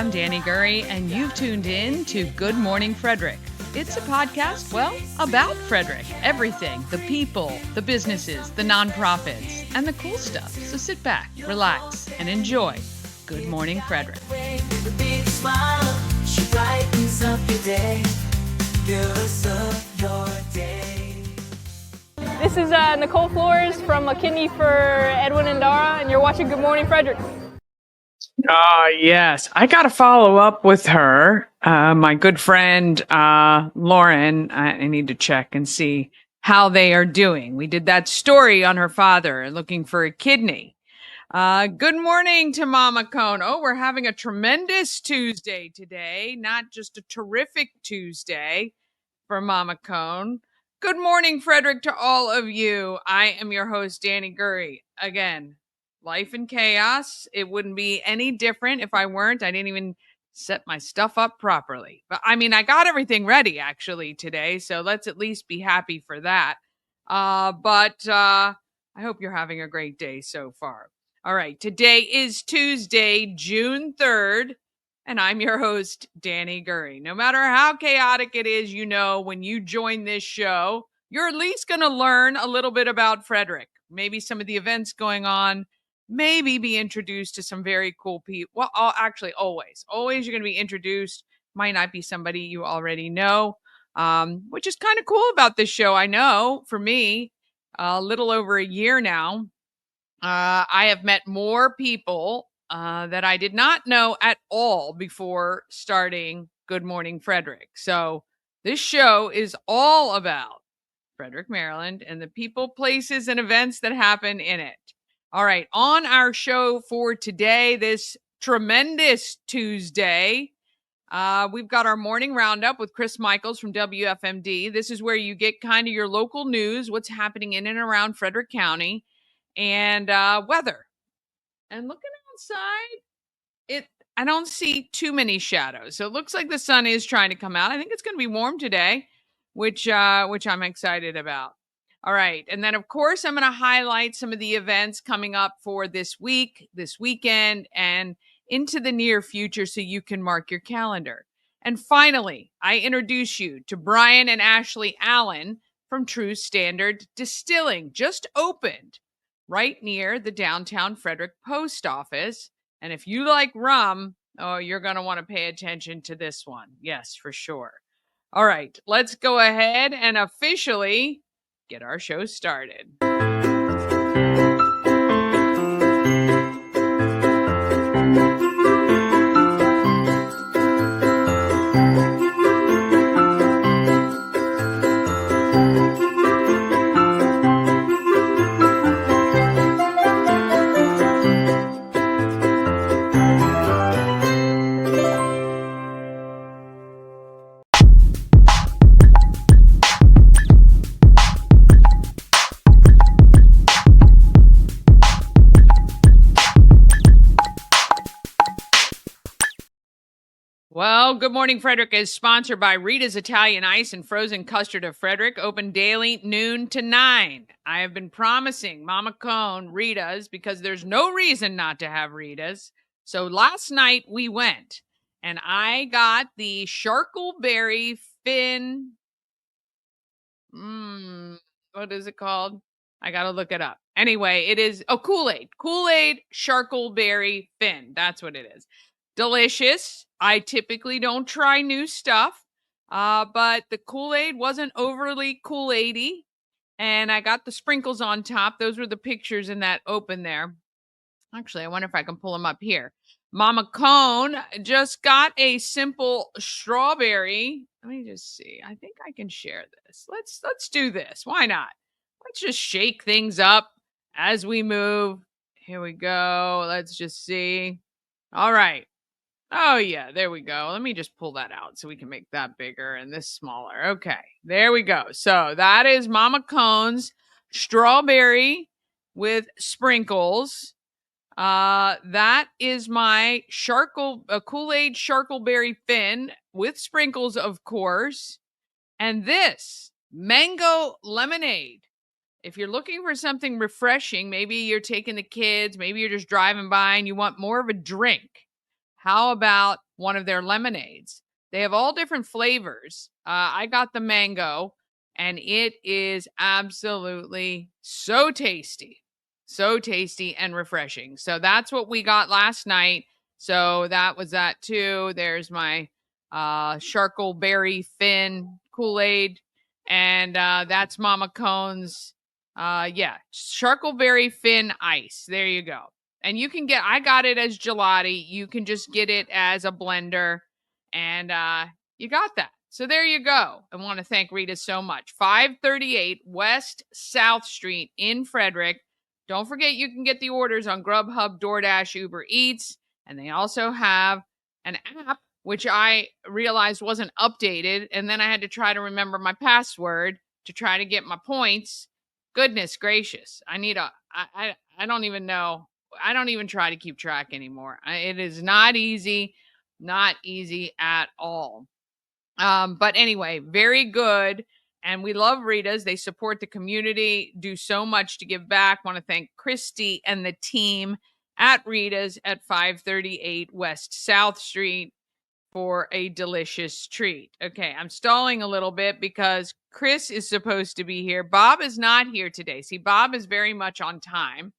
I'm Danny Gurry, and you've tuned in to Good Morning Frederick. It's a podcast, well, about Frederick. Everything, the people, the businesses, the nonprofits, and the cool stuff. So sit back, relax, and enjoy Good Morning Frederick. This is Nicole Flores from McKinney for Edwin and Dara, and you're watching Good Morning Frederick. Yes. I got to follow up with her. My good friend, Lauren, I need to check and see how they are doing. We did that story on her father looking for a kidney. Good morning to Mama Cone. Oh, we're having a tremendous Tuesday today, not just a terrific Tuesday for Mama Cone. Good morning, Frederick, to all of you. I am your host, Danny Gurry. Again, life in chaos. It wouldn't be any different if I weren't. I didn't even set my stuff up properly. But I mean, I got everything ready actually today, so let's at least be happy for that. But I hope you're having a great day so far. All right, today is Tuesday, June 3rd, and I'm your host, Danny Gurry. No matter how chaotic it is, you know, when you join this show, you're at least going to learn a little bit about Frederick, maybe some of the events going on, maybe be introduced to some very cool people. Well, actually, always you're going to be introduced. Might not be somebody you already know, which is kind of cool about this show. I know for me, a little over a year now, I have met more people that I did not know at all before starting Good Morning Frederick. So this show is all about Frederick, Maryland, and the people, places, and events that happen in it. All right, on our show for today, this tremendous Tuesday, we've got our morning roundup with Chris Michaels from WFMD. This is where you get kind of your local news, what's happening in and around Frederick County, and weather. And looking outside, I don't see too many shadows. So it looks like the sun is trying to come out. I think it's going to be warm today, which I'm excited about. All right. And then, of course, I'm going to highlight some of the events coming up for this week, this weekend, and into the near future so you can mark your calendar. And finally, I introduce you to Brian and Ashley Allen from True Standard Distilling, just opened right near the downtown Frederick post office. And if you like rum, oh, you're going to want to pay attention to this one. Yes, for sure. All right, let's go ahead and officially get our show started. Well, Good Morning Frederick is sponsored by Rita's Italian Ice and Frozen Custard of Frederick, open daily noon to 9. I have been promising Mama Cone Rita's because there's no reason not to have Rita's. So last night we went and I got the Sharkleberry Fin. What is it called? I got to look it up. Anyway, it is Kool-Aid. Kool-Aid Sharkleberry Fin. That's what it is. Delicious. I typically don't try new stuff, but the Kool-Aid wasn't overly Kool-Aid-y, and I got the sprinkles on top. Those were the pictures in that open there. Actually, I wonder if I can pull them up here. Mama Cone just got a simple strawberry. Let me just see. I think I can share this. Let's do this. Why not? Let's just shake things up as we move. Here we go. Let's just see. All right. Oh, yeah, there we go. Let me just pull that out so we can make that bigger and this smaller. Okay, there we go. So that is Mama Cone's strawberry with sprinkles. That is my Kool-Aid Sharkleberry Fin with sprinkles, of course. And this mango lemonade. If you're looking for something refreshing, maybe you're taking the kids, maybe you're just driving by and you want more of a drink. How about one of their lemonades. They have all different flavors. I got the mango, and it is absolutely so tasty. So tasty and refreshing. So that's what we got last night. So that was that too. There's my Sharkleberry Fin Kool-Aid. And that's Mama Cone's Sharkleberry Fin Ice. There you go. And I got it as gelati. You can just get it as a blender. And you got that. So there you go. I want to thank Rita so much. 538 West South Street in Frederick. Don't forget you can get the orders on Grubhub, DoorDash, Uber Eats. And they also have an app, which I realized wasn't updated. And then I had to try to remember my password to try to get my points. Goodness gracious. I don't even know. I don't even try to keep track anymore. It is not easy at all. But anyway, very good. And we love Rita's. They support the community, do so much to give back. Want to thank Christy and the team at Rita's at 538 West South Street for a delicious treat. Okay, I'm stalling a little bit because Chris is supposed to be here. Bob is not here today. See, Bob is very much on time.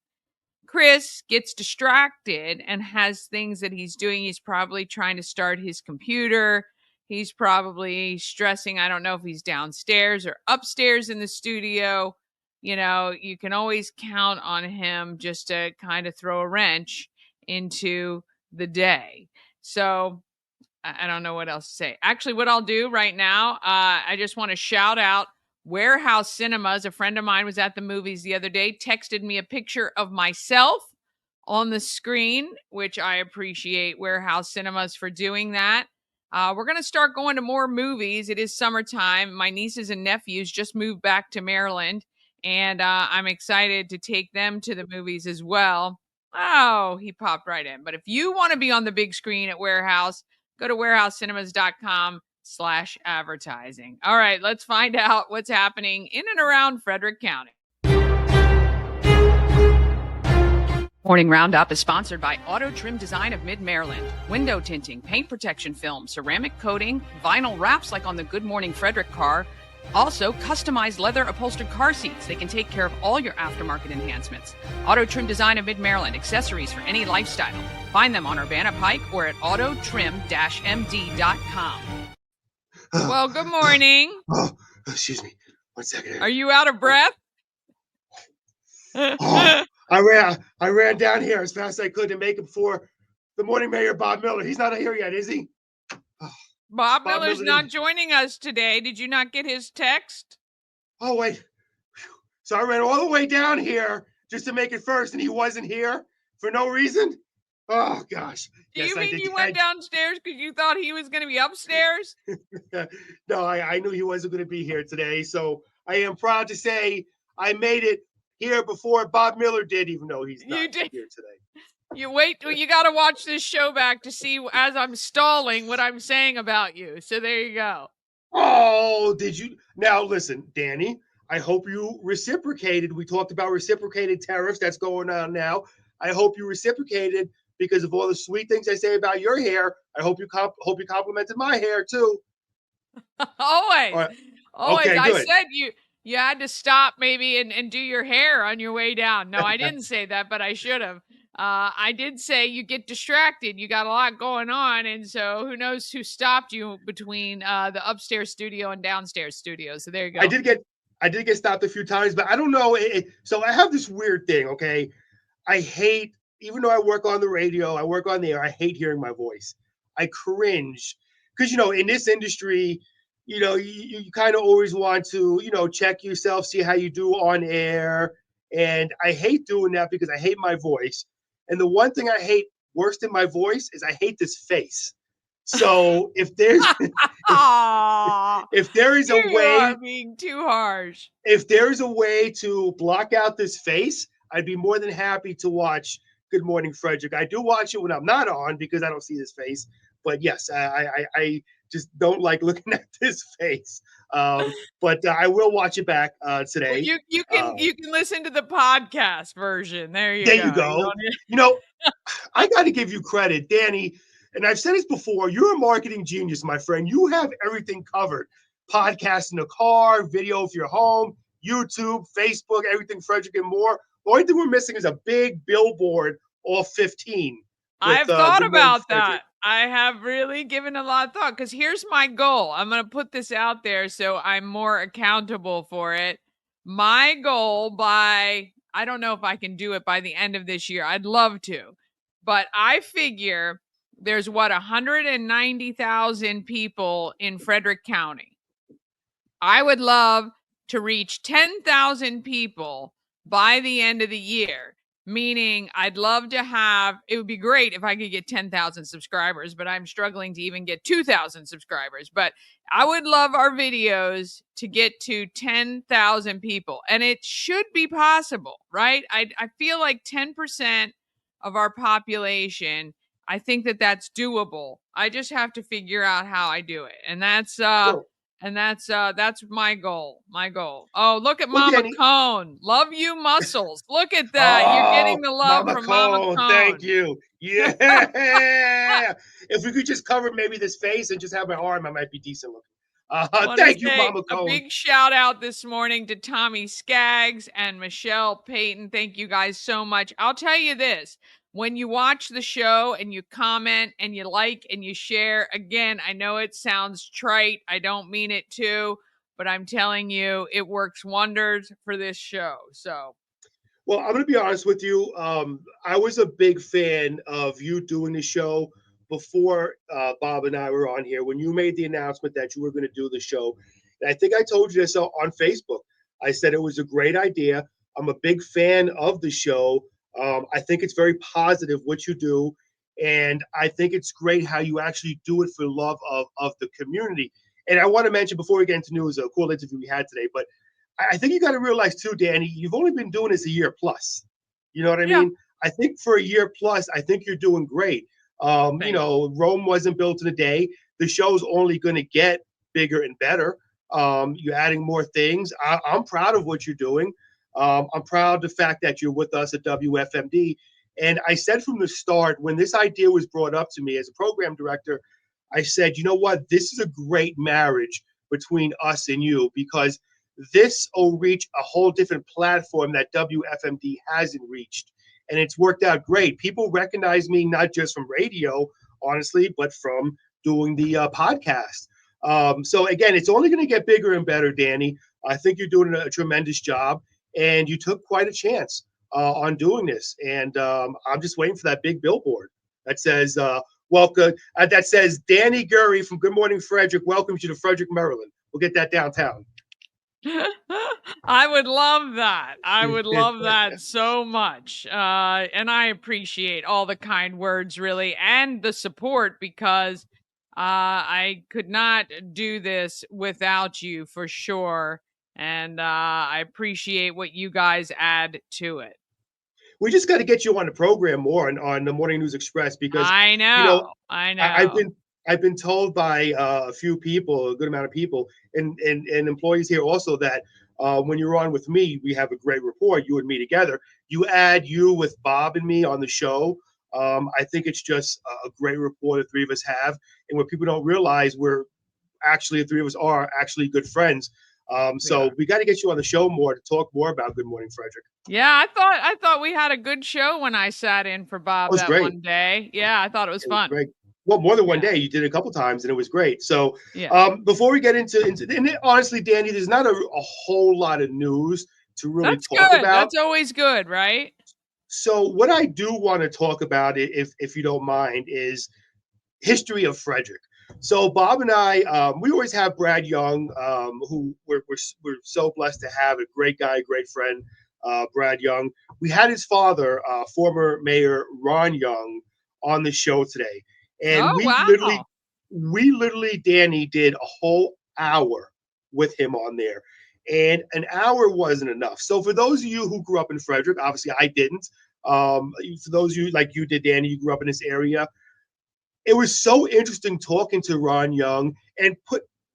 Chris gets distracted and has things that he's doing. He's probably trying to start his computer. He's probably stressing. I don't know if he's downstairs or upstairs in the studio. You know, you can always count on him just to kind of throw a wrench into the day. So I don't know what else to say. Actually, what I'll do right now, I just want to shout out Warehouse Cinemas. A friend of mine was at the movies the other day, texted me a picture of myself on the screen, which I appreciate Warehouse Cinemas for doing that. We're going to start going to more movies. It is summertime. My nieces and nephews just moved back to Maryland, and I'm excited to take them to the movies as well. Oh, he popped right in. But if you want to be on the big screen at Warehouse, go to warehousecinemas.com/advertising. All right, let's find out what's happening in and around Frederick County. Morning Roundup is sponsored by Auto Trim Design of Mid-Maryland. Window tinting, paint protection film, ceramic coating, vinyl wraps like on the Good Morning Frederick car. Also, customized leather upholstered car seats. They can take care of all your aftermarket enhancements. Auto Trim Design of Mid-Maryland. Accessories for any lifestyle. Find them on Urbana Pike or at autotrim-md.com. Well, good morning. Oh, excuse me. 1 second. Are you out of breath? I ran down here as fast as I could to make it before the morning mayor, Bob Miller. He's not here yet, is he? Bob Miller's not joining us today. Did you not get his text? Oh, wait. So I ran all the way down here just to make it first, and he wasn't here for no reason? Oh, gosh. Do you mean you went downstairs because you thought he was going to be upstairs? No, I knew he wasn't going to be here today. So I am proud to say I made it here before Bob Miller did, even though he's not here today. You got to watch this show back to see, as I'm stalling, what I'm saying about you. So there you go. Oh, did you? Now, listen, Danny, I hope you reciprocated. We talked about reciprocated tariffs that's going on now. I hope you reciprocated because of all the sweet things I say about your hair. I hope you complimented my hair, too. Always. Right. Always. Okay, I said you had to stop maybe and do your hair on your way down. No, I didn't say that, but I should have. I did say you get distracted. You got a lot going on. And so who knows who stopped you between the upstairs studio and downstairs studio. So there you go. I did get stopped a few times, but I don't know. So I have this weird thing, okay? I hate, even though I work on the radio, I work on the air, I hate hearing my voice. I cringe. Because, in this industry, you kind of always want to, check yourself, see how you do on air. And I hate doing that because I hate my voice. And the one thing I hate worse than my voice is I hate this face. So if there's if there is a way, you are being too harsh. If there's a way to block out this face, I'd be more than happy to watch Good Morning Frederick. I do watch it when I'm not on because I don't see this face. But yes, I just don't like looking at this face. But I will watch it back today. Well, you can listen to the podcast version. There you go. I got to give you credit, Danny. and I've said this before, you're a marketing genius, my friend. You have everything covered. Podcast in the car, video for your home, YouTube, Facebook, everything, Frederick, and more. The only thing we're missing is a big billboard, all 15, with I've thought Good Morning about Frederick. that. I have really given a lot of thought because here's my goal. I'm going to put this out there so I'm more accountable for it. My goal I don't know if I can do it by the end of this year. I'd love to. But I figure there's 190,000 people in Frederick County. I would love to reach 10,000 people by the end of the year, meaning I'd love to have, it would be great if I could get 10,000 subscribers, but I'm struggling to even get 2,000 subscribers. But I would love our videos to get to 10,000 people, and it should be possible, right? I feel like 10% of our population. I think that that's doable. I just have to figure out how I do it. So, And that's my goal. My goal. Oh, look at well, Mama Danny. Cone. Love you muscles. Look at that. You're getting Oh, the love Mama from Mama Cone, thank Cone. you. Yeah. If we could just cover maybe this face and just have my arm, I might be decent looking. I want to Thank you, say Mama a Cone. big shout out this morning to Tommy Skaggs and Michelle Payton. Thank you guys so much. I'll tell you this. When you watch the show and you comment and you like and you share, again, I know it sounds trite. I don't mean it to, but I'm telling you, it works wonders for this show. So, Well, I'm going to be honest with you. I was a big fan of you doing the show before Bob and I were on here. When you made the announcement that you were going to do the show, and I think I told you this on Facebook. I said it was a great idea. I'm a big fan of the show. I think it's very positive what you do, and I think it's great how you actually do it for love of the community. And I want to mention before we get into news, a cool interview we had today, but I think you got to realize too, Danny, you've only been doing this a year plus. You know what I yeah. mean? I think for a year plus, I think you're doing great. Rome wasn't built in a day. The show's only going to get bigger and better. You're adding more things. I'm proud of what you're doing. I'm proud of the fact that you're with us at WFMD. And I said from the start, when this idea was brought up to me as a program director, I said, you know what? This is a great marriage between us and you because this will reach a whole different platform that WFMD hasn't reached. And it's worked out great. People recognize me not just from radio, honestly, but from doing the podcast. So again, it's only going to get bigger and better, Danny. I think you're doing a tremendous job, and you took quite a chance on doing this. And I'm just waiting for that big billboard that says "Welcome." That says Danny Gurry from Good Morning Frederick welcomes you to Frederick, Maryland. We'll get that downtown. I would love that. I would love that so much. And I appreciate all the kind words, really, and the support because I could not do this without you for sure. And I appreciate what you guys add to it. We just got to get you on the program more on the Morning News Express because I you know know. I I've know. been told by a few people, a good amount of people, and employees here also that when you're on with me, we have a great rapport. You and me together. You add you with Bob and me on the show. I think it's just a great rapport the three of us have, and what people don't realize, we're actually the three of us are actually good friends. So we got to get you on the show more to talk more about Good Morning Frederick. Yeah, I thought we had a good show when I sat in for It Bob was that great. one day. Yeah, I thought it was It was fun. great. Well, more than one Yeah. day. You did it a couple times, and it was great. So, Yeah. before we get into and honestly, Danny, there's not a whole lot of news to really That's talk good. about. That's always good, right? So, what I do want to talk about, if you don't mind, is history of Frederick. So, Bob and I, we always have Brad Young, who we're so blessed to have, a great guy, great friend, Brad Young. We had his father, former Mayor Ron Young, on the show today, and Oh, wow. we literally, Danny, did a whole hour with him on there, and an hour wasn't enough. So, for those of you who grew up in Frederick, obviously I didn't. For those of you like you did, Danny, you grew up in this area. It was so interesting talking to Ron Young and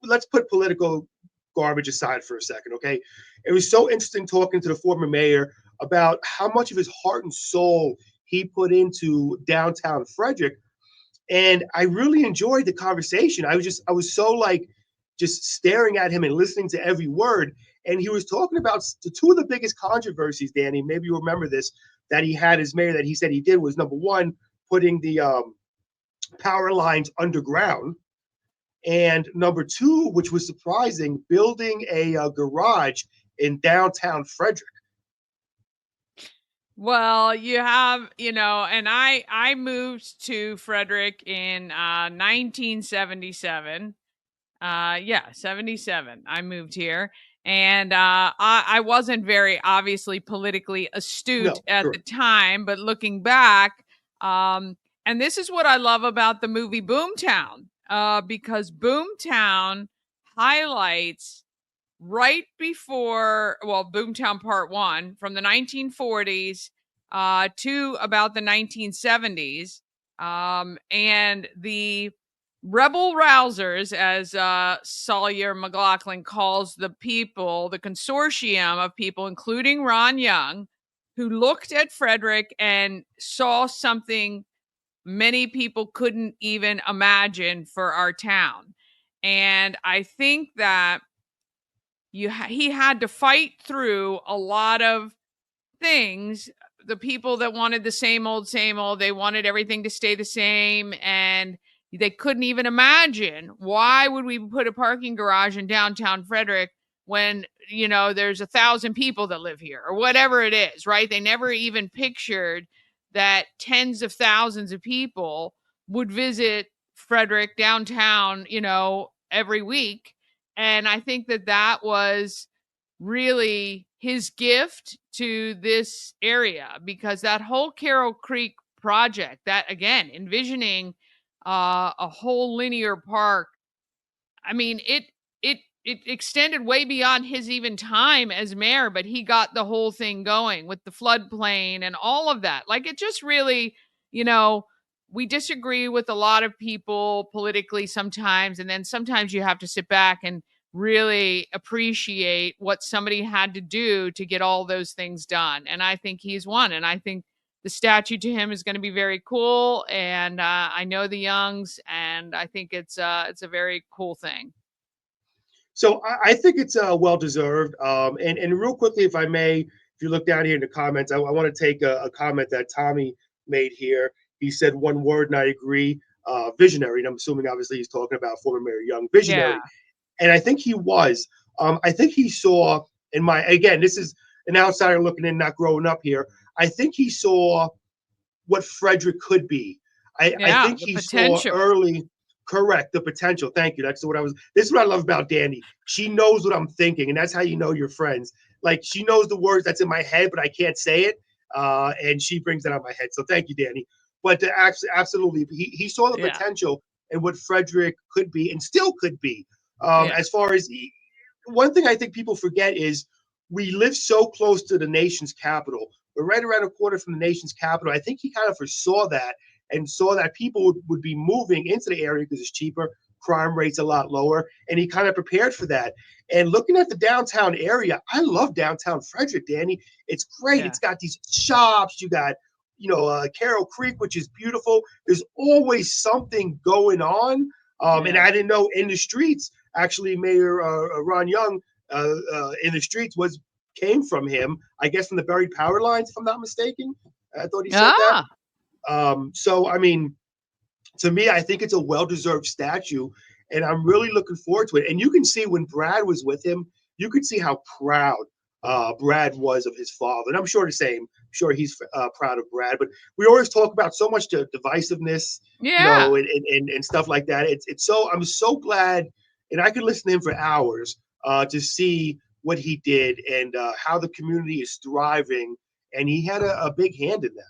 let's put political garbage aside for a second, okay? It was so interesting talking to the former mayor about how much of his heart and soul he put into downtown Frederick. And I really enjoyed the conversation. I was so like just staring at him and listening to every word. And he was talking about the two of the biggest controversies, Danny. Maybe you remember this, that he had as mayor that he said he did was number one, putting the power lines underground. And number two, which was surprising, building a garage in downtown Frederick. Well, you have, and I moved to Frederick in 1977. Yeah, 77. I moved here. And I wasn't very obviously politically astute No, at the correct. time, but looking back, and this is what I love about the movie Boomtown, because Boomtown highlights right before, well, Boomtown Part 1 from the 1940s to about the 1970s. And the rebel rousers, as Sawyer McLaughlin calls the people, the consortium of people, including Ron Young, who looked at Frederick and saw something many people couldn't even imagine for our town. And I think that he had to fight through a lot of things. The people that wanted the same old, they wanted everything to stay the same, and they couldn't even imagine, why would we put a parking garage in downtown Frederick when there's 1,000 people that live here, or whatever it is, right? They never even pictured that tens of thousands of people would visit Frederick downtown every week. And I think that that was really his gift to this area, because that whole Carroll Creek project, that again, envisioning a whole linear park, I mean, it extended way beyond his even time as mayor, but he got the whole thing going with the floodplain and all of that. Like, it just really, we disagree with a lot of people politically sometimes, and then sometimes you have to sit back and really appreciate what somebody had to do to get all those things done. And I think he's one. And I think the statue to him is going to be very cool. And I know the Youngs, and I think it's a very cool thing. So I think it's well deserved. And real quickly, if I may, if you look down here in the comments, I want to take a comment that Tommy made here. He said one word, and I agree. Visionary. And I'm assuming, obviously, he's talking about former Mayor Young, Yeah. visionary. And I think he was. I think he saw in my, again, this is an outsider looking in, not growing up here. I think he saw what Frederick could be. I Yeah, think the he saw potential. early, correct, the potential. Thank you. That's what I was. This is what I love about Danny. She knows what I'm thinking, and that's how you know you're friends. Like, she knows the words that's in my head, but I can't say it, and she brings that out of my head. So thank you, Danny. But absolutely, he saw the Yeah. potential in what Frederick could be and still could be. Yeah. As far as one thing I think people forget is we live so close to the nation's capital. We're right around a quarter from the nation's capital. I think he kind of foresaw that and saw that people would be moving into the area because it's cheaper, crime rates a lot lower, and he kind of prepared for that. And looking at the downtown area, I love downtown Frederick, Danny. It's great. Yeah. It's got these shops. You got, Carroll Creek, which is beautiful. There's always something going on. And I didn't know in the streets, actually, Mayor Ron Young in the streets came from him, I guess, from the buried power lines, if I'm not mistaken. I thought he said that. So, I mean, to me, I think it's a well-deserved statue, and I'm really looking forward to it. And you can see when Brad was with him, you could see how proud Brad was of his father. And I'm sure the same. I'm sure he's proud of Brad. But we always talk about so much divisiveness, Yeah. and stuff like that. It's so, I'm so glad, and I could listen to him for hours to see what he did and how the community is thriving. And he had a big hand in that.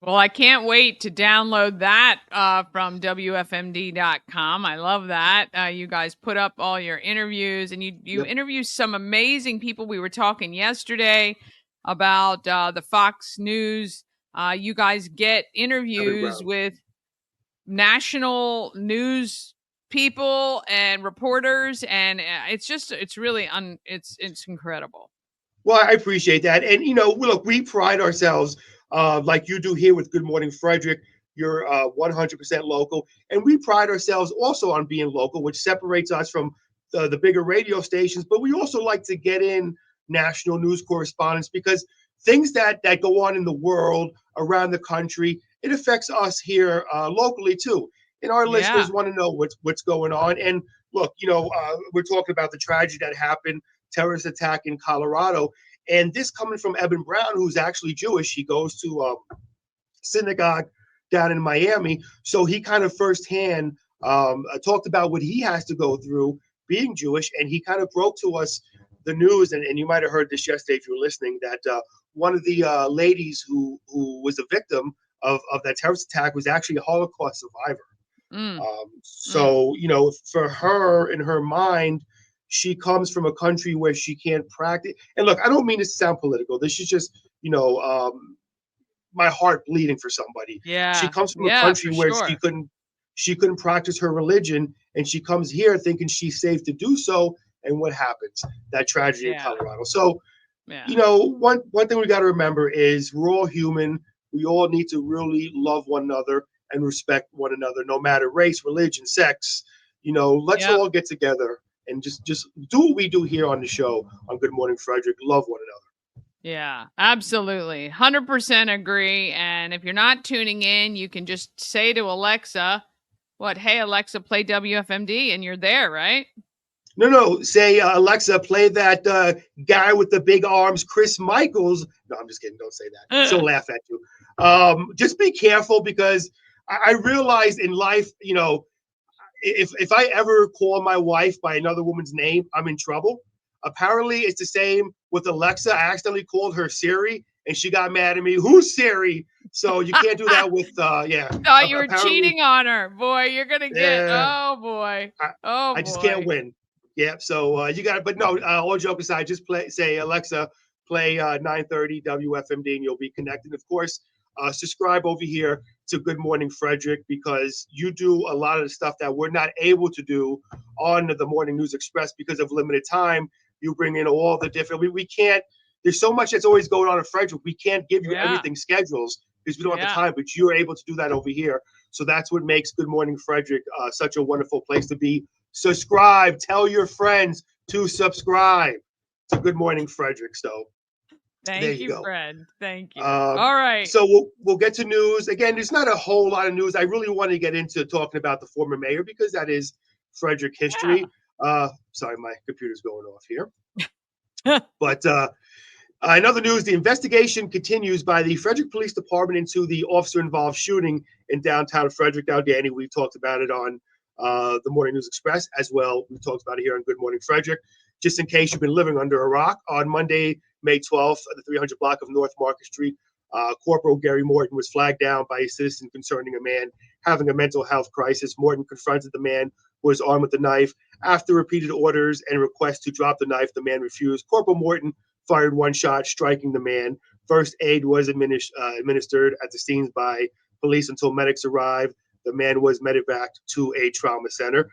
Well, I can't wait to download that from WFMD.com. I love that. You guys put up all your interviews, and you Yep. interview some amazing people. We were talking yesterday about the Fox News. You guys get interviews with national news people and reporters, and it's really it's incredible. Well, I appreciate that. And, look, we pride ourselves, like you do here with Good Morning Frederick. you're 100% local. And we pride ourselves also on being local, which separates us from the bigger radio stations. But we also like to get in national news correspondence because things that go on in the world, around the country, it affects us here locally too. And our Yeah. listeners want to know what's going on. And look, we're talking about the tragedy that happened, terrorist attack in Colorado. And this coming from Eben Brown, who's actually Jewish. He goes to synagogue down in Miami. So he kind of firsthand talked about what he has to go through being Jewish. And he kind of broke to us the news. And you might have heard this yesterday if you were listening, that one of the ladies who was a victim of that terrorist attack was actually a Holocaust survivor. So, for her, in her mind, she comes from a country where she can't practice. And look, I don't mean this to sound political. This is just, my heart bleeding for somebody. Yeah. She comes from a Yeah, country for where sure. she couldn't practice her religion, and she comes here thinking she's safe to do so. And what happens? That tragedy in Yeah. Colorado. So, Yeah. one thing we got to remember is we're all human. We all need to really love one another and respect one another, no matter race, religion, sex. Let's Yep. all get together and just do what we do here on the show on Good Morning Frederick. Love one another. Yeah, absolutely. 100% agree. And if you're not tuning in, you can just say to Alexa, hey, Alexa, play WFMD, and you're there, right? No. Say, Alexa, play that guy with the big arms, Chris Michaels. No, I'm just kidding. Don't say that. She'll laugh at you. Just be careful, because I realized in life, if I ever call my wife by another woman's name, I'm in trouble. Apparently, it's the same with Alexa. I accidentally called her Siri, and she got mad at me. Who's Siri? So you can't do that with, Thought you were cheating on her. Boy, you're going to get, oh boy. I just can't win. Yeah, so you got it. But no, all jokes aside, just say, Alexa, play 930 WFMD, and you'll be connected. Of course, subscribe over here to Good Morning Frederick, because you do a lot of the stuff that we're not able to do on the Morning News Express because of limited time. You bring in all the different, we can't, there's so much that's always going on in Frederick. We can't give you everything schedules because we don't have the time, but you're able to do that over here. So that's what makes Good Morning Frederick such a wonderful place to be. Subscribe. Tell your friends to subscribe to Good Morning Frederick. So there you go. Fred. Thank you. All right. So we'll get to news. Again, there's not a whole lot of news. I really want to get into talking about the former mayor, because that is Frederick history. Sorry, my computer's going off here. But in other news, the investigation continues by the Frederick Police Department into the officer-involved shooting in downtown Frederick. Now, Danny, we talked about it on the Morning News Express as well. We talked about it here on Good Morning Frederick. Just in case you've been living under a rock, on Monday, May 12th, at the 300 block of North Market Street, Corporal Gary Morton was flagged down by a citizen concerning a man having a mental health crisis. Morton confronted the man who was armed with a knife. After repeated orders and requests to drop the knife, the man refused. Corporal Morton fired one shot, striking the man. First aid was administered at the scene by police until medics arrived. The man was medevaced to a trauma center.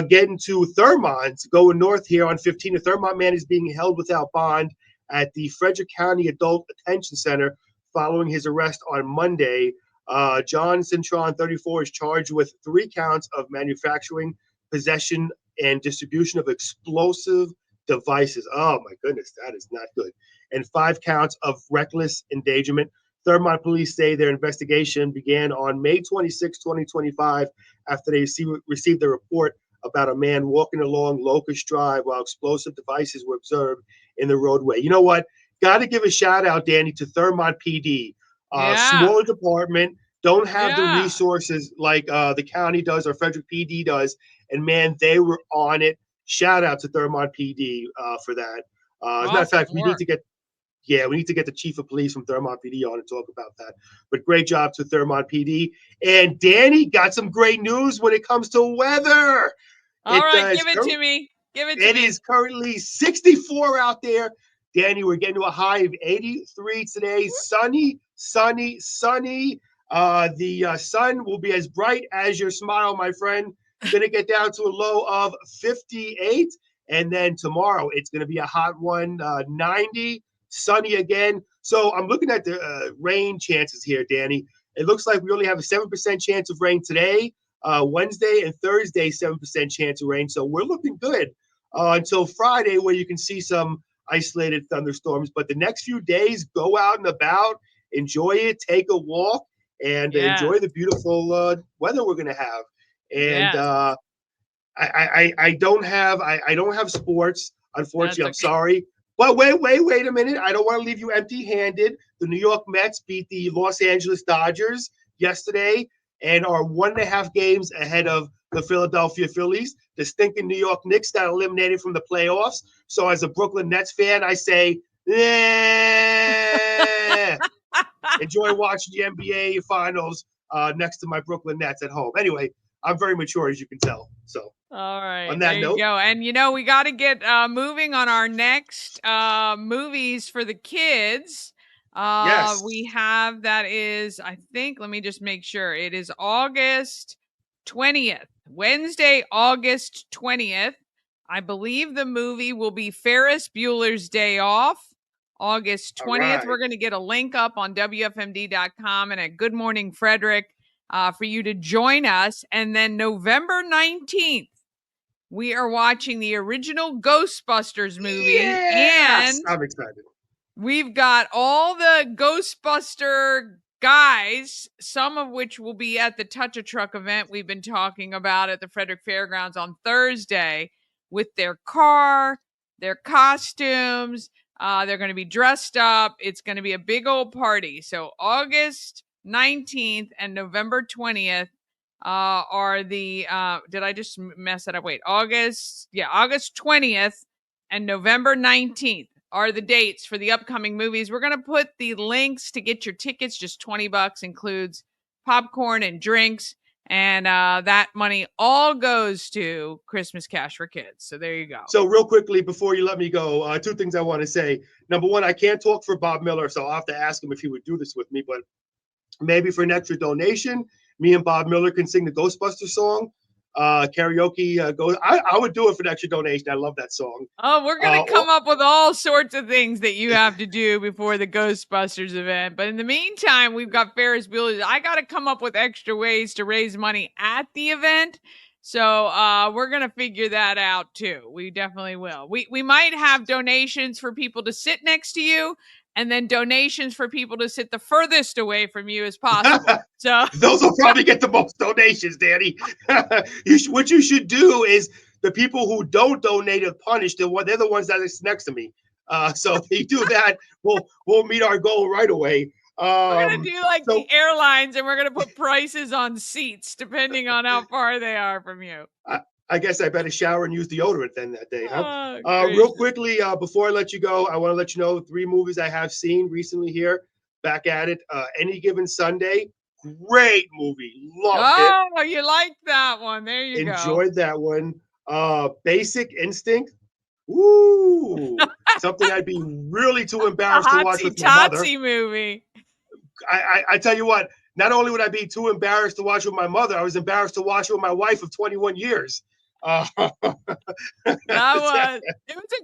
Getting to Thurmont, going north here on 15. A Thurmont man is being held without bond at the Frederick County Adult Detention Center following his arrest on Monday. John Cintron, 34, is charged with 3 counts of manufacturing, possession, and distribution of explosive devices. Oh my goodness, that is not good. And 5 counts of reckless endangerment. Thurmont police say their investigation began on May 26, 2025, after they received a report about a man walking along Locust Drive while explosive devices were observed in the roadway. You know what? Got to give a shout out, Danny, to Thurmont PD. Smaller department, don't have the resources like the county does or Frederick PD does. And man, they were on it. Shout out to Thurmont PD for that. As a matter of fact, we need to get the chief of police from Thurmont PD on to talk about that. But great job to Thurmont PD. And Danny got some great news when it comes to weather. All right, give it to me. It is currently 64 out there. Danny, we're getting to a high of 83 today. Sunny, sunny, sunny. The sun will be as bright as your smile, my friend. Going to get down to a low of 58. And then tomorrow, it's going to be a hot one, 90. Sunny again. So I'm looking at the rain chances here, Danny. It looks like we only have a 7% chance of rain today, Wednesday and Thursday, 7% chance of rain. So we're looking good until Friday, where you can see some isolated thunderstorms. But the next few days, go out and about, enjoy it, take a walk, and Yeah. enjoy the beautiful weather we're going to have. And Yes. I don't have sports, unfortunately. That's I'm okay. sorry. But wait a minute. I don't want to leave you empty-handed. The New York Mets beat the Los Angeles Dodgers yesterday and are 1.5 games ahead of the Philadelphia Phillies. The stinking New York Knicks got eliminated from the playoffs. So as a Brooklyn Nets fan, I say, enjoy watching the NBA finals next to my Brooklyn Nets at home. Anyway, I'm very mature, as you can tell. So All right, on there that you note, go. And we got to get moving on our next movies for the kids. yes. We have that is, I think, let me just make sure. It is August 20th, Wednesday, August 20th. I believe the movie will be Ferris Bueller's Day Off, August 20th. Right. We're going to get a link up on WFMD.com and at Good Morning Frederick for you to join us. And then November 19th, we are watching the original Ghostbusters movie, Yes, and I'm excited. we've got all the Ghostbuster guys, some of which will be at the Touch a Truck event we've been talking about at the Frederick Fairgrounds on Thursday with their car, their costumes. They're going to be dressed up. It's going to be a big old party. So August 19th and November 20th are the did I just mess it up? Wait, August 20th and November 19th are the dates for the upcoming movies. We're going to put the links to get your tickets, just $20, includes popcorn and drinks, and that money all goes to Christmas Cash for Kids. So there you go. So real quickly before you let me go, two things I want to say. Number one, I can't talk for Bob Miller, so I'll have to ask him if he would do this with me, but maybe for an extra donation, me and Bob Miller can sing the Ghostbusters song. Karaoke goes. I would do it for an extra donation. I love that song. Oh, we're going to come up with all sorts of things that you have to do before the Ghostbusters event. But in the meantime, we've got Ferris Bueller's. I got to come up with extra ways to raise money at the event. So we're going to figure that out too. We definitely will. We might have donations for people to sit next to you, and then donations for people to sit the furthest away from you as possible. So those will probably get the most donations, Danny. What you should do is the people who don't donate are punished. They're the ones that is next to me. So if you do that, we'll meet our goal right away. We're gonna do like the airlines, and we're gonna put prices on seats depending on how far they are from you. I guess I better shower and use deodorant then that day, huh? Oh, real quickly, before I let you go, I want to let you know 3 movies I have seen recently here. Back at it. Any Given Sunday. Great movie. Loved it. Oh, you like that one. There you go. Enjoyed that one. Basic Instinct. Ooh, something I'd be really too embarrassed to watch with my mother. Movie. I tell you what, not only would I be too embarrassed to watch with my mother, I was embarrassed to watch with my wife of 21 years. It was a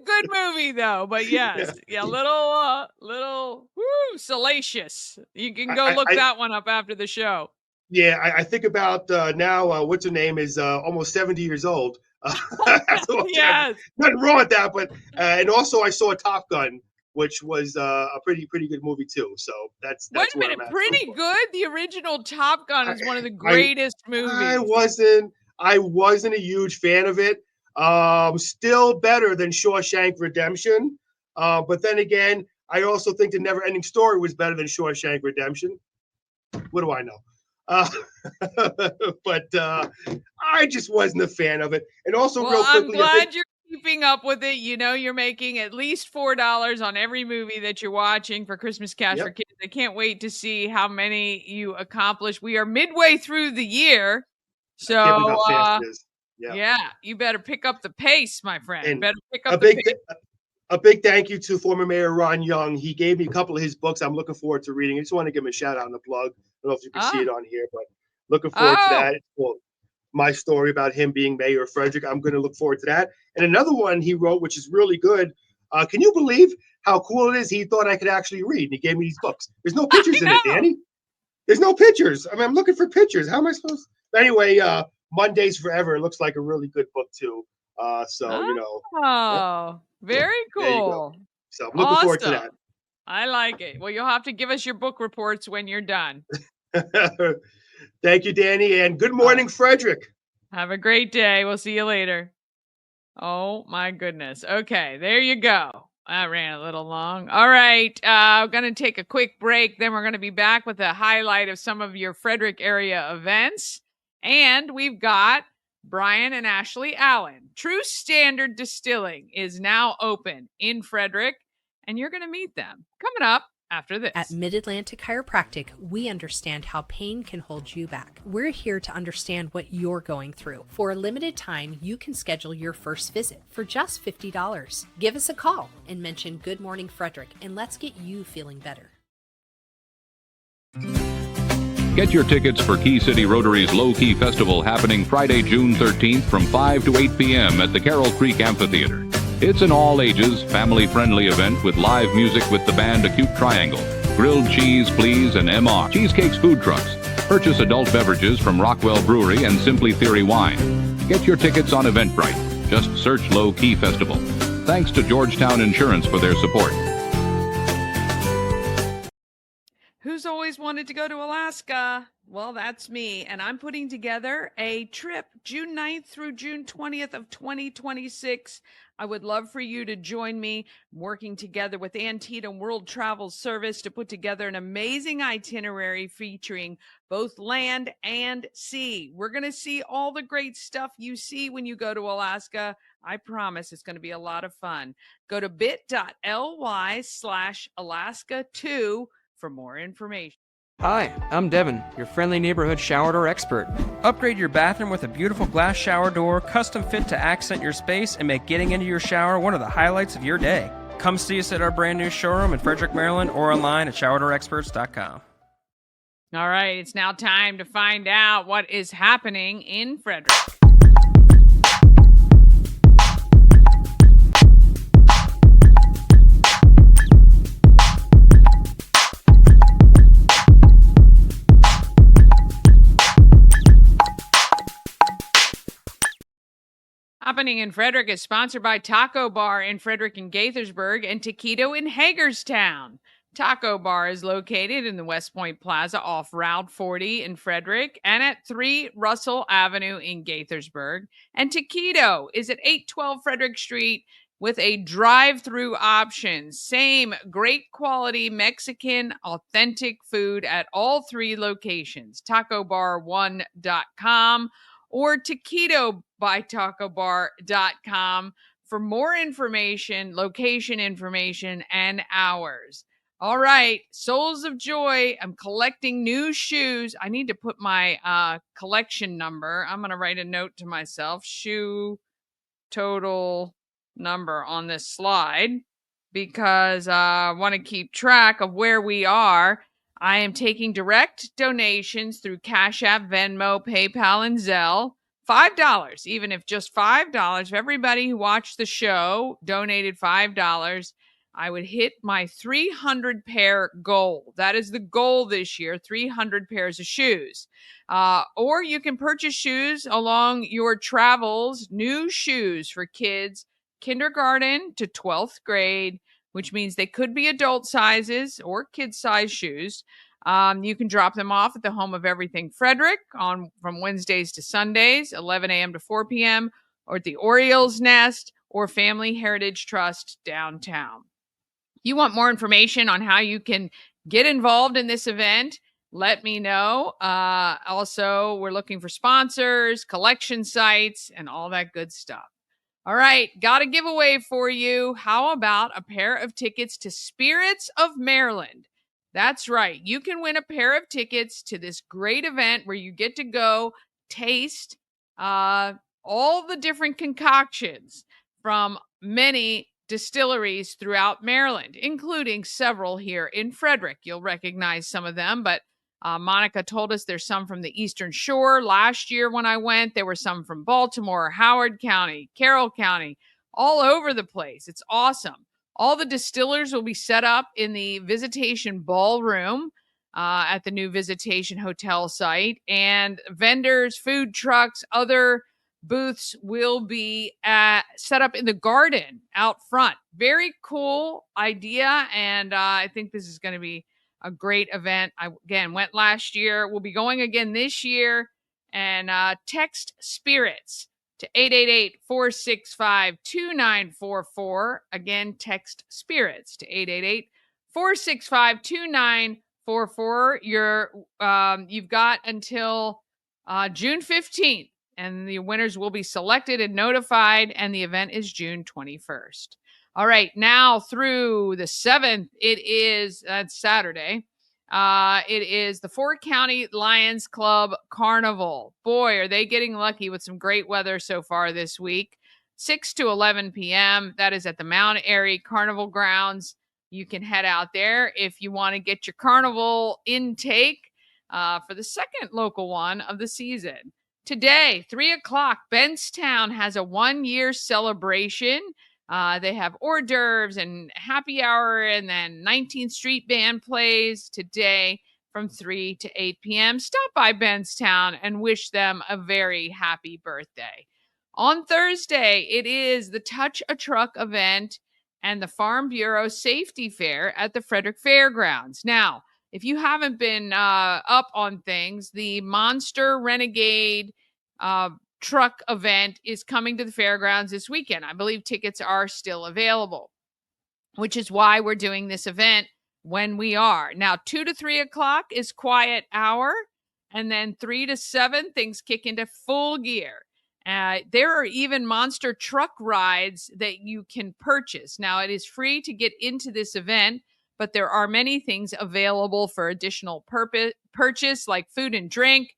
good movie though, but yes, little salacious. You can go look that one up after the show. Yeah, I think about now. What's her name is almost 70 years old. Yes, nothing wrong with that. But and also I saw Top Gun, which was a pretty good movie too. So that's wait a minute, pretty good. The original Top Gun is one of the greatest movies. I wasn't a huge fan of it. Still better than Shawshank Redemption. But then again, I also think the Never Ending Story was better than Shawshank Redemption. What do I know? But I just wasn't a fan of it. And also, real quickly, I'm glad you're keeping up with it. You know, you're making at least $4 on every movie that you're watching for Christmas Cash for Kids. I can't wait to see how many you accomplish. We are midway through the year. So, I can't believe how fast it is. Yeah, you better pick up the pace, my friend. And better pick up the pace. A big thank you to former Mayor Ron Young. He gave me a couple of his books. I'm looking forward to reading. I just want to give him a shout out and a plug. I don't know if you can see it on here, but looking forward to that. It's called My Story About Him Being Mayor of Frederick. I'm going to look forward to that. And another one he wrote, which is really good. Can you believe how cool it is? He thought I could actually read, and he gave me these books. There's no pictures in it, Danny. There's no pictures. I mean, I'm looking for pictures. How am I supposed to? But anyway, Mondays Forever. It looks like a really good book too. So yeah, Oh, very there you go. cool. So I'm looking forward to Awesome. I like it. Well, you'll have to give us your book reports when you're done. that. Thank you, Danny, and good All right. morning, Frederick. Have a great day. We'll see you later. Oh my goodness. Okay, there you go. I ran a little long. All right, I'm going to take a quick break. Then we're going to be back with a highlight of some of your Frederick area events. And we've got Brian and Ashley Allen. True Standard Distilling is now open in Frederick, and you're going to meet them coming up after this. At Mid-Atlantic Chiropractic, we understand how pain can hold you back. We're here to understand what you're going through. For a limited time, you can schedule your first visit for just $50. Give us a call and mention Good Morning Frederick, and let's get you feeling better. Get your tickets for Key City Rotary's Low Key Festival happening Friday, June 13th from 5 to 8 p.m. at the Carroll Creek Amphitheater. It's an all-ages, family-friendly event with live music with the band Acute Triangle, grilled cheese, please, and MR, Cheesecake's food trucks. Purchase adult beverages from Rockwell Brewery and Simply Theory Wine. Get your tickets on Eventbrite. Just search Low Key Festival. Thanks to Georgetown Insurance for their support. Who's always wanted to go to Alaska? Well, that's me. And I'm putting together a trip June 9th through June 20th of 2026. I would love for you to join me working together with Antietam World Travel Service to put together an amazing itinerary featuring both land and sea. We're going to see all the great stuff you see when you go to Alaska. I promise it's going to be a lot of fun. Go to bit.ly/Alaska2 for more information. Hi, I'm Devin, your friendly neighborhood shower door expert. Upgrade your bathroom with a beautiful glass shower door, custom fit to accent your space and make getting into your shower one of the highlights of your day. Come see us at our brand new showroom in Frederick, Maryland, or online at showerdoorexperts.com. All right, it's now time to find out what is happening in Frederick. Happening in Frederick is sponsored by Taco Bar in Frederick and Gaithersburg and Taquito in Hagerstown. Taco Bar is located in the West Point Plaza off Route 40 in Frederick and at 3 Russell Avenue in Gaithersburg. And Taquito is at 812 Frederick Street with a drive-through option. Same great quality Mexican authentic food at all 3 locations. TacoBar1.com or taquitobytacobar.com for more information, location information, and hours. All right, Souls of Joy. I'm collecting new shoes. I need to put my collection number. I'm going to write a note to myself. Shoe total number on this slide because I want to keep track of where we are. I am taking direct donations through Cash App, Venmo, PayPal, and Zelle. $5, even if just $5. If everybody who watched the show donated $5, I would hit my 300 pair goal. That is the goal this year, 300 pairs of shoes. Or you can purchase shoes along your travels, new shoes for kids, kindergarten to 12th grade, which means they could be adult sizes or kid size shoes. You can drop them off at the home of Everything Frederick from Wednesdays to Sundays, 11 a.m. to 4 p.m., or at the Orioles Nest or Family Heritage Trust downtown. You want more information on how you can get involved in this event? Let me know. Also, we're looking for sponsors, collection sites, and all that good stuff. All right, got a giveaway for you. How about a pair of tickets to Spirits of Maryland? That's right. You can win a pair of tickets to this great event where you get to go taste all the different concoctions from many distilleries throughout Maryland, including several here in Frederick. You'll recognize some of them, but Monica told us there's some from the Eastern Shore. Last year when I went, there were some from Baltimore, Howard County, Carroll County, all over the place. It's awesome. All the distillers will be set up in the Visitation Ballroom. at the new Visitation Hotel site. And vendors, food trucks, other booths will be set up in the garden out front. Very cool idea. And I think this is going to be a great event. I, again, went last year. We'll be going again this year. And text spirits to 888-465-2944. Again, text spirits to 888-465-2944. You've got until June 15th, and the winners will be selected and notified, and the event is June 21st. All right, now through the 7th, that's Saturday. It is the 4-County Lions Club Carnival. Boy, are they getting lucky with some great weather so far this week. 6 to 11 p.m. That is at the Mount Airy Carnival Grounds. You can head out there if you want to get your carnival intake for the second local one of the season. Today, 3 o'clock, Benstown has a 1-year celebration. They have hors d'oeuvres and happy hour, and then 19th Street Band plays today from 3 to 8 p.m. Stop by Benstown and wish them a very happy birthday. On Thursday, it is the Touch a Truck event and the Farm Bureau Safety Fair at the Frederick Fairgrounds. Now, if you haven't been up on things, the Monster Renegade truck event is coming to the fairgrounds this weekend. I believe tickets are still available, which is why we're doing this event when we are. Now, 2 to 3 o'clock is quiet hour, and then 3 to 7, things kick into full gear. There are even monster truck rides that you can purchase. Now, it is free to get into this event, but there are many things available for additional purchase, like food and drink.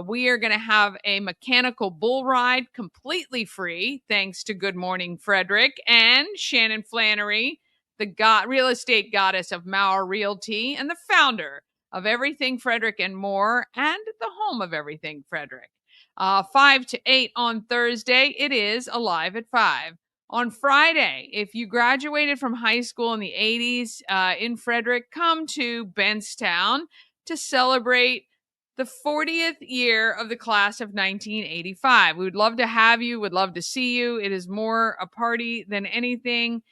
We are going to have a mechanical bull ride completely free, thanks to Good Morning Frederick and Shannon Flannery, the real estate goddess of Mauer Realty and the founder of Everything Frederick and More, and the home of Everything Frederick. 5 to 8 on Thursday, it is Alive at 5. On Friday, if you graduated from high school in the 80s in Frederick, come to Benstown to celebrate the 40th year of the class of 1985. We would love to have you, would love to see you. It is more a party than anything.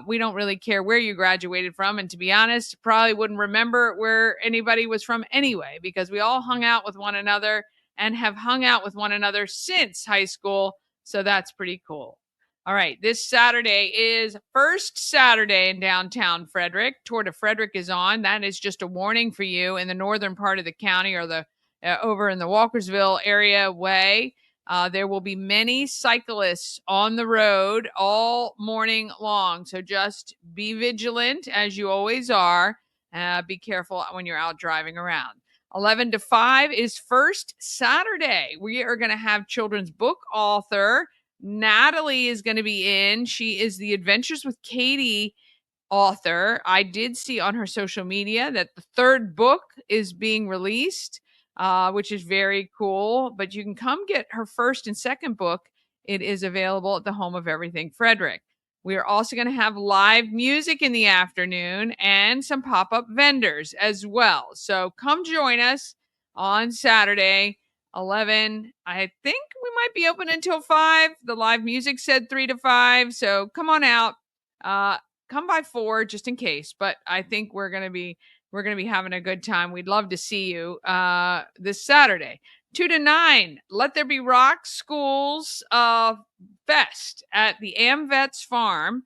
We don't really care where you graduated from. And to be honest, probably wouldn't remember where anybody was from anyway, because we all hung out with one another and have hung out with one another since high school. So that's pretty cool. All right, this Saturday is First Saturday in downtown Frederick. Tour de Frederick is on. That is just a warning for you in the northern part of the county, or the over in the Walkersville area way. There will be many cyclists on the road all morning long. So just be vigilant, as you always are. Be careful when you're out driving around. 11 to 5 is First Saturday. We are going to have children's book author Natalie is going to be in. She is the Adventures with Katie author. I did see on her social media that the 3rd book is being released, which is very cool. But you can come get her 1st and 2nd book. It is available at the home of Everything Frederick. We are also going to have live music in the afternoon and some pop-up vendors as well. So come join us on Saturday, 11. I think we might be open until 5. The live music said 3 to 5. So come on out. Come by 4 just in case. But I think we're gonna be having a good time. We'd love to see you this Saturday. 2 to 9, Let There Be Rock Schools Fest at the AmVets Farm.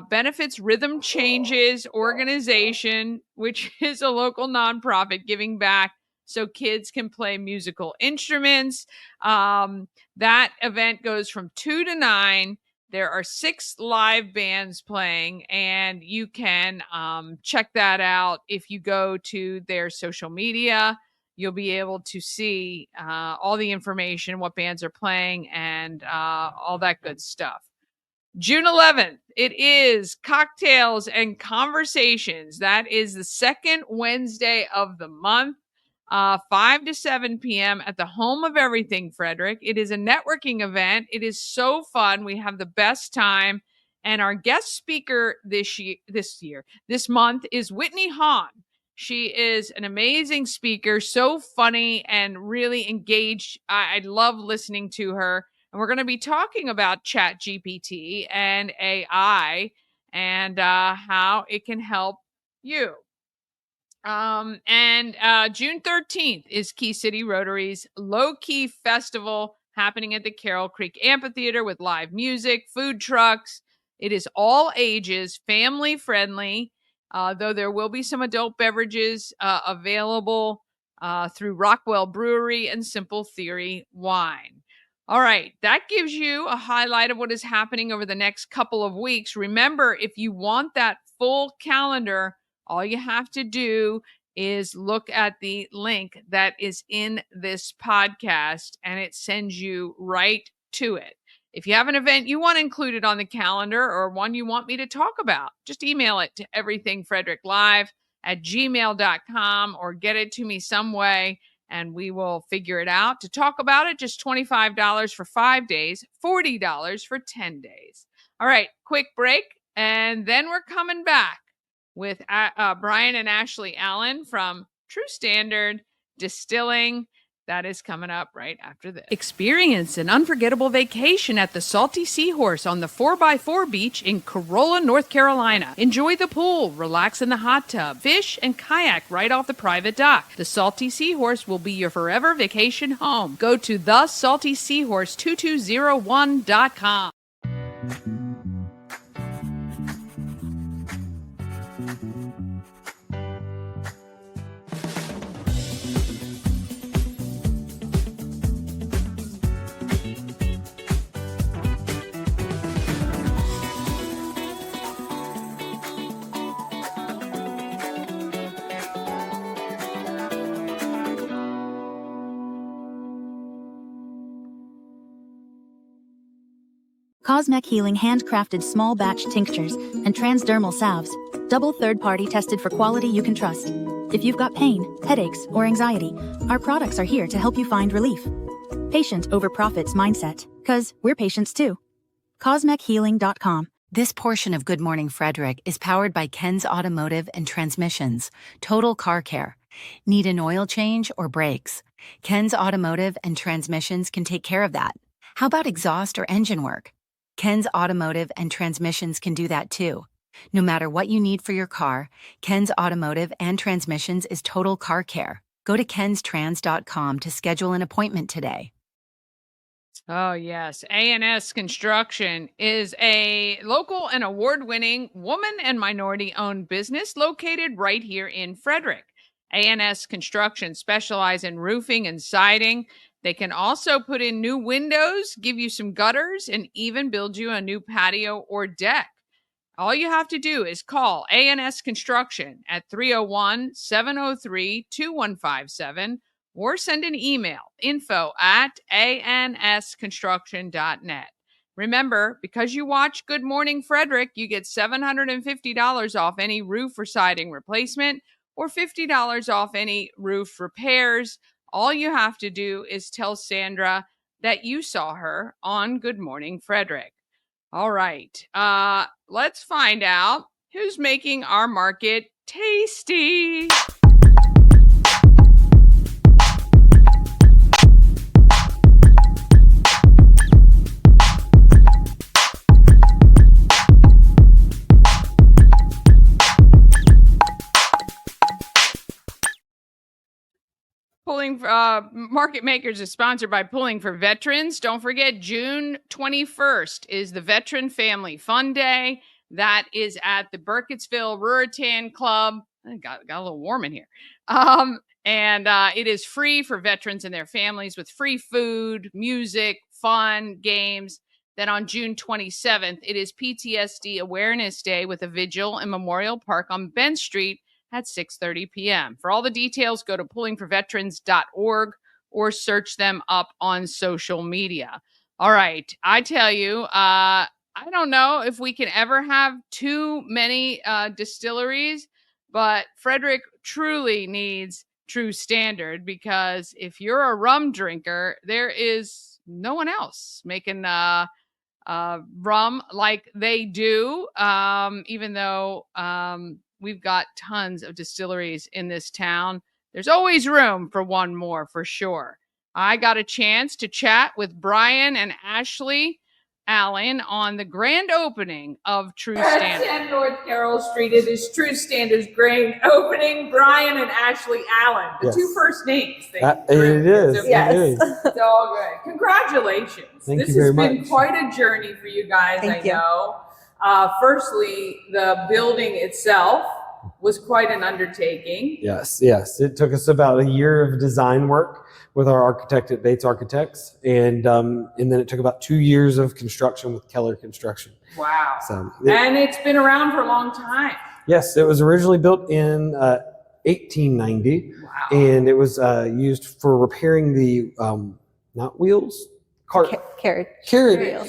Benefits Rhythm Changes organization, which is a local nonprofit giving back so kids can play musical instruments. That event goes from 2 to 9. There are 6 live bands playing, and you can check that out if you go to their social media. You'll be able to see all the information, what bands are playing, and all that good stuff. June 11th, it is Cocktails and Conversations. That is the second Wednesday of the month. 5 to 7 p.m. at the home of Everything Frederick. It is a networking event. It is so fun. We have the best time. And our guest speaker this month is Whitney Hahn. She is an amazing speaker, so funny and really engaged. I love listening to her. And we're going to be talking about Chat GPT and AI and how it can help you. And June 13th is Key City Rotary's Low Key Festival happening at the Carroll Creek Amphitheater with live music, food trucks. It is all ages, family friendly, though there will be some adult beverages available through Rockwell Brewery and Simple Theory Wine. All right, that gives you a highlight of what is happening over the next couple of weeks. Remember, if you want that full calendar, all you have to do is look at the link that is in this podcast and it sends you right to it. If you have an event you want included on the calendar or one you want me to talk about, just email it to everythingfredericklive@gmail.com or get it to me some way and we will figure it out. To talk about it, just $25 for 5 days, $40 for 10 days. All right, quick break, and then we're coming back with Brian and Ashley Allen from True Standard Distilling. That is coming up right after this. Experience an unforgettable vacation at the Salty Seahorse on the 4x4 beach in Corolla, North Carolina. Enjoy the pool, relax in the hot tub, fish, and kayak right off the private dock. The Salty Seahorse will be your forever vacation home. Go to thesaltyseahorse2201.com. Cosmec Healing handcrafted small batch tinctures and transdermal salves, double third-party tested for quality you can trust. If you've got pain, headaches, or anxiety, our products are here to help you find relief. Patient over profits mindset, 'cause we're patients too. CosmecHealing.com. This portion of Good Morning Frederick is powered by Ken's Automotive and Transmissions, Total Car Care. Need an oil change or brakes? Ken's Automotive and Transmissions can take care of that. How about exhaust or engine work? Ken's Automotive and Transmissions can do that too. No matter what you need for your car, Ken's Automotive and Transmissions is Total Car Care. Go to kenstrans.com to schedule an appointment today. Oh, yes. A&S Construction is a local and award-winning woman and minority-owned business located right here in Frederick. A&S Construction specializes in roofing and siding. They can also put in new windows, give you some gutters, and even build you a new patio or deck. All you have to do is call A&S Construction at 301-703-2157 or send an email, info@ansconstruction.net. Remember, because you watch Good Morning Frederick, you get $750 off any roof or siding replacement or $50 off any roof repairs. All you have to do is tell Sandra that you saw her on Good Morning Frederick. All right. Let's find out who's making our market tasty. Market Makers is sponsored by Pulling for Veterans. Don't forget, June 21st is the Veteran Family Fun Day. That is at the Burkittsville Ruritan Club. It got a little warm in here. And it is free for veterans and their families with free food, music, fun, games. Then on June 27th, it is PTSD Awareness Day with a vigil in Memorial Park on Bench Street at 6:30 p.m. For all the details, go to pullingforveterans.org or search them up on social media. All right. I tell you, I don't know if we can ever have too many distilleries, but Frederick truly needs True Standard, because if you're a rum drinker, there is no one else making rum like they do, even though we've got tons of distilleries in this town. There's always room for one more for sure. I got a chance to chat with Brian and Ashley Allen on the grand opening of True Standard. 10 North Carroll Street. It is True Standard's grand opening. Brian and Ashley Allen, the two first names. It is. So, It is. It's all good. Congratulations. Thank this you very has been much. quite a journey for you guys, Thank I you. know. Firstly, the building itself was quite an undertaking. Yes. It took us about a year of design work with our architect at Bates Architects, and then it took about 2 years of construction with Keller Construction. Wow. So, And it's been around for a long time. yes, it was originally built in 1890, Wow. and it was used for repairing the not wheels, Carriage. carriage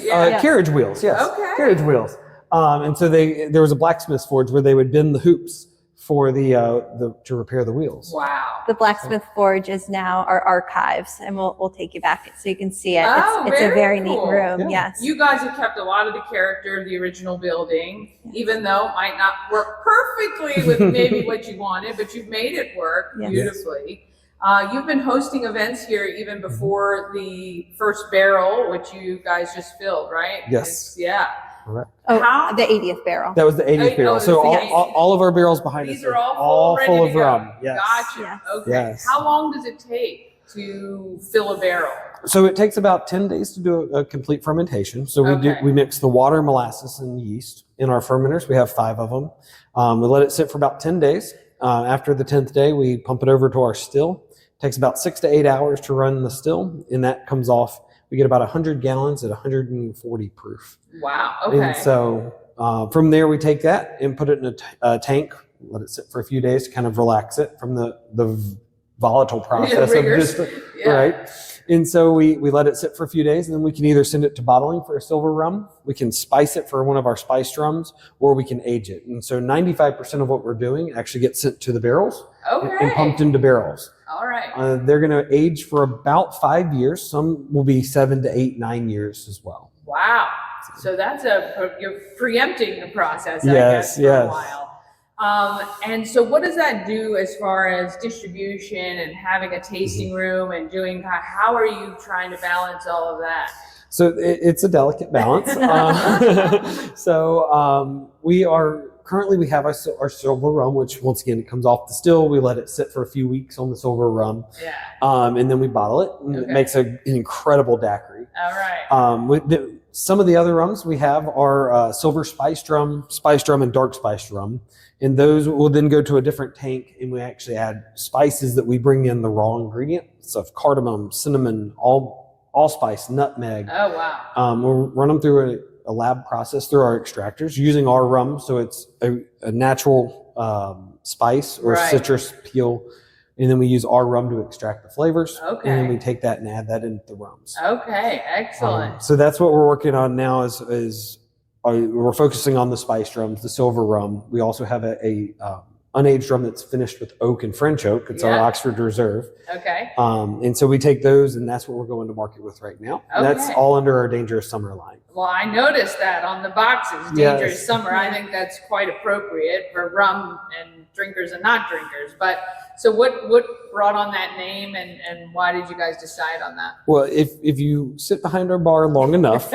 Yeah. carriage wheels. Yes, Okay. carriage wheels. And so there was a blacksmith's forge where they would bend the hoops for the to repair the wheels. Wow. The blacksmith forge is now our archives, and we'll take you back so you can see it. Oh, It's a very very neat cool. room. Yeah. Yes. You guys have kept a lot of the character of the original building, even though it might not work perfectly with maybe what you wanted, but you've made it work Yes. beautifully. You've been hosting events here even before the first barrel, which you guys just filled, right? Yes. Yeah. Correct. Oh, How- the 80th barrel. That was the 80th Oh, barrel. oh, So the all, 80th. all of our barrels behind These us are all ready full to of go. rum. Yes. Gotcha. Yes. Okay. Yes. How long does it take to fill a barrel? So it takes about 10 days to do a complete fermentation. So Okay. we mix the water, molasses, and yeast in our fermenters. We have 5 of them. We let it sit for about 10 days. After the 10th day, we pump it over to our still. It takes about 6 to 8 hours to run the still, and that comes off. We get about 100 gallons at 140 proof. Wow. Okay. And so from there, we take that and put it in a tank, let it sit for a few days to kind of relax it from the volatile process of rigors. just, Yeah. right? And so we let it sit for a few days, and then we can either send it to bottling for a silver rum, we can spice it for one of our spiced rums, or we can age it. And so 95% of what we're doing actually gets sent to the barrels Okay. and pumped into barrels. All right. They're going to age for about 5 years. Some will be 7 to 8, 9 years as well. Wow. So that's you're preempting the process, I Yes, guess, for yes. a while. And so what does that do as far as distribution and having a tasting room and doing, how are you trying to balance all of that? So it's a delicate balance. We have our silver rum, which once again, it comes off the still. We let it sit for a few weeks on the silver rum. Yeah. And then we bottle it, and it Okay. makes an incredible daiquiri. All right. Some of the other rums we have are silver spiced rum, and dark spiced rum. And those will then go to a different tank, and we actually add spices that we bring in the raw ingredients of cardamom, cinnamon, allspice, nutmeg. Oh, wow. We'll run them through a lab process through our extractors using our rum. So it's a natural spice or Right. citrus peel. And then we use our rum to extract the flavors. Okay. And then we take that and add that into the rums. Okay. Excellent. So that's what we're working on now is we're focusing on the spiced rums, the silver rum. We also have a unaged rum that's finished with oak and French oak. It's our Yeah. Oxford Reserve. Okay. And so we take those, and that's what we're going to market with right now. And that's Okay. all under our Dangerous Summer line. Well, I noticed that on the boxes, Yes. Dangerous Summer. I think that's quite appropriate for rum and drinkers and not drinkers. But so what brought on that name, and why did you guys decide on that? Well, if you sit behind our bar long enough,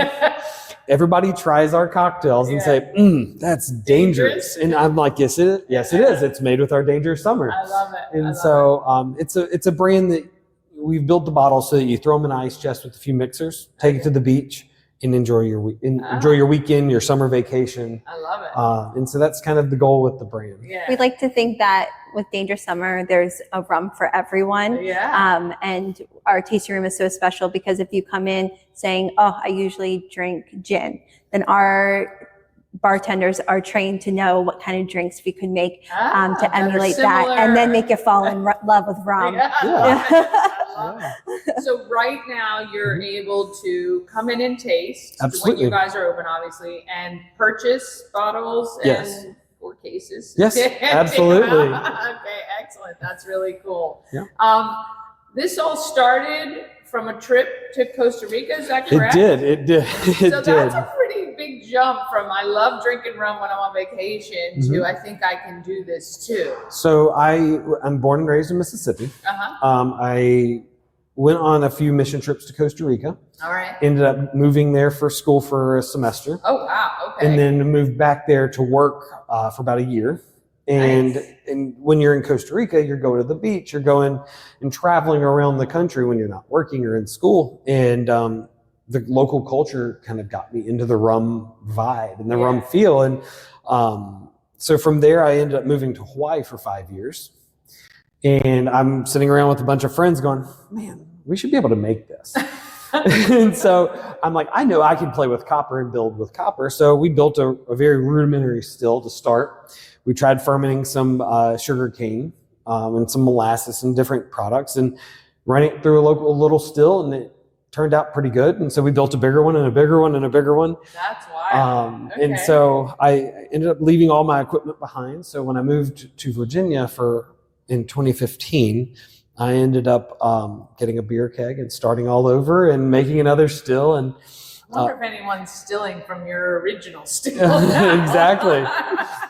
everybody tries our cocktails and Yeah. say, that's dangerous. And I'm like, yes, it is. It's made with our Dangerous Summer. I love it. And so it's a brand that we've built the bottle so that you throw them in an ice chest with a few mixers, take it to the beach, and enjoy your weekend, your summer vacation. I love it. And so that's kind of the goal with the brand. Yeah. We like to think that with Dangerous Summer, there's a rum for everyone. Yeah. And our tasting room is so special because if you come in saying, oh, I usually drink gin, then our bartenders are trained to know what kind of drinks we could make to that are emulate that and similar. then make you fall in love with rum. Yeah, I Yeah. love it. I love it. So right now you're able to come in and taste Absolutely. when you guys are open, obviously, and purchase bottles Yes. or cases. Yes, absolutely. Okay, excellent. That's really cool. Yeah. This all started from a trip to Costa Rica. Is that It correct? did. So that's a pretty big jump from I love drinking rum when I'm on vacation to I think I can do this too. So I'm born and raised in Mississippi. I went on a few mission trips to Costa Rica. All right. Ended up moving there for school for a semester. Oh, wow. Okay. And then moved back there to work for about a year. And when you're in Costa Rica, you're going to the beach, you're going and traveling around the country when you're not working or in school. And the local culture kind of got me into the rum vibe and the rum feel. And so from there, I ended up moving to Hawaii for 5 years. And I'm sitting around with a bunch of friends going, man, we should be able to make this. And so I'm like, I know I can play with copper and build with copper. So we built a very rudimentary still to start. We tried fermenting some sugar cane and some molasses and different products and running it through a little still, and it turned out pretty good. And so we built a bigger one and a bigger one and a bigger one. That's wild. And so I ended up leaving all my equipment behind. So when I moved to Virginia in 2015, I ended up getting a beer keg and starting all over and making another still. And I wonder if anyone's stealing from your original still. Exactly.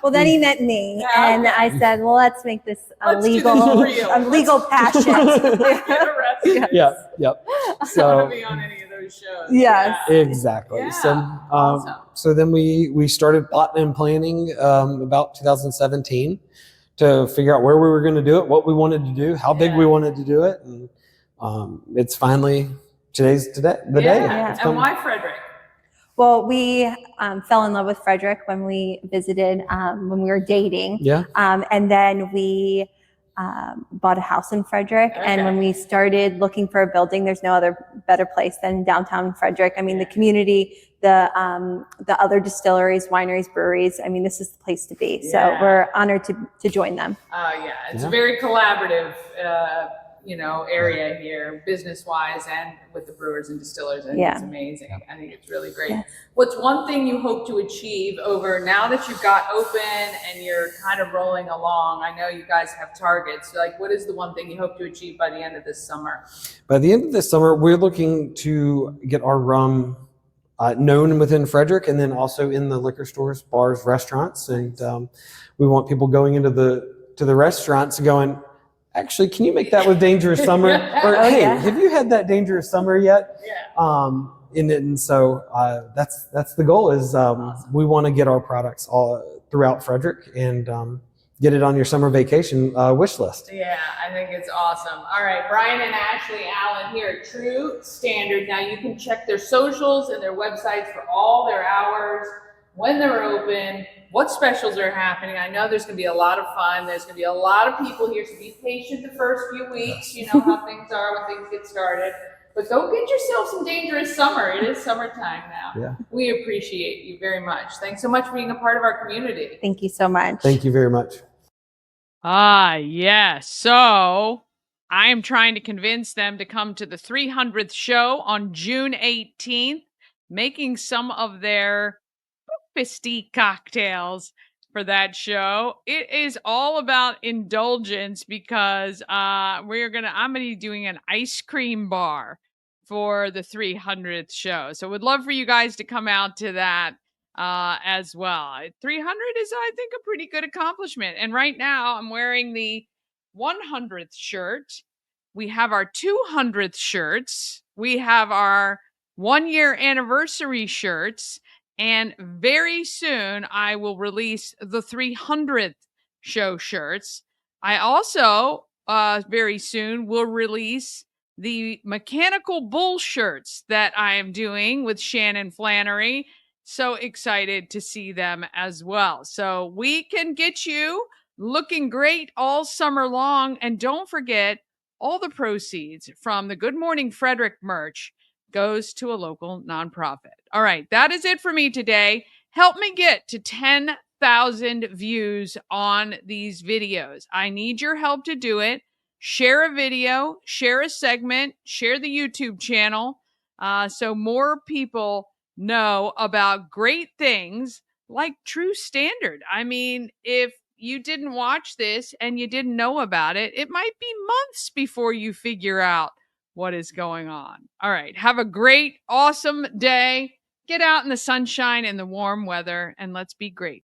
Well, then he met me, and I said, "Well, let's make this a legal passion." Yep. I don't want to be on any of those shows. Yes. Exactly. Yeah. So, Awesome. so then we started plotting and planning about 2017 to figure out where we were going to do it, what we wanted to do, how big we wanted to do it, and it's finally the day. Yeah. And why Frederick? Well, we fell in love with Frederick when we visited, when we were dating. Yeah. And then we bought a house in Frederick. Okay. And when we started looking for a building, there's no other better place than downtown Frederick. I mean, the community, the other distilleries, wineries, breweries. I mean, this is the place to be. So we're honored to join them. It's a very collaborative area here, business-wise, and with the brewers and distillers. I think it's amazing. I think it's really great. Yes. What's one thing you hope to achieve over now that you've got open and you're kind of rolling along? I know you guys have targets. Like, what is the one thing you hope to achieve by the end of this summer? By the end of this summer, we're looking to get our rum known within Frederick, and then also in the liquor stores, bars, restaurants. And we want people going into the restaurants going, actually, can you make that with Dangerous Summer? Or, hey, have you had that Dangerous Summer yet? And so that's the goal is awesome. We want to get our products all throughout Frederick and get it on your summer vacation wish list. Yeah, I think it's awesome. All right, Brian and Ashley Allen here at True Standard. Now you can check their socials and their websites for all their hours, when they're open, what specials are happening. I know there's going to be a lot of fun. There's going to be a lot of people here, so be patient the first few weeks. You know how things are when things get started. But go get yourself some Dangerous Summer. It is summertime now. Yeah. We appreciate you very much. Thanks so much for being a part of our community. Thank you so much. Thank you very much. Yes. So I am trying to convince them to come to the 300th show on June 18th, making some of their fisty cocktails for that show. It is all about indulgence because I'm gonna be doing an ice cream bar for the 300th show. So would love for you guys to come out to that as well. 300 is, I think, a pretty good accomplishment. And right now I'm wearing the 100th shirt. We have our 200th shirts. We have our 1-year anniversary shirts. And very soon I will release the 300th show shirts. I also very soon will release the Mechanical Bull shirts that I am doing with Shannon Flannery. So excited to see them as well. So we can get you looking great all summer long. And don't forget, all the proceeds from the Good Morning Frederick merch goes to a local nonprofit. All right, that is it for me today. Help me get to 10,000 views on these videos. I need your help to do it. Share a video, share a segment, share the YouTube channel so more people know about great things like True Standard. I mean, if you didn't watch this and you didn't know about it, it might be months before you figure out what is going on. All right. Have a great, awesome day. Get out in the sunshine and the warm weather and let's be great.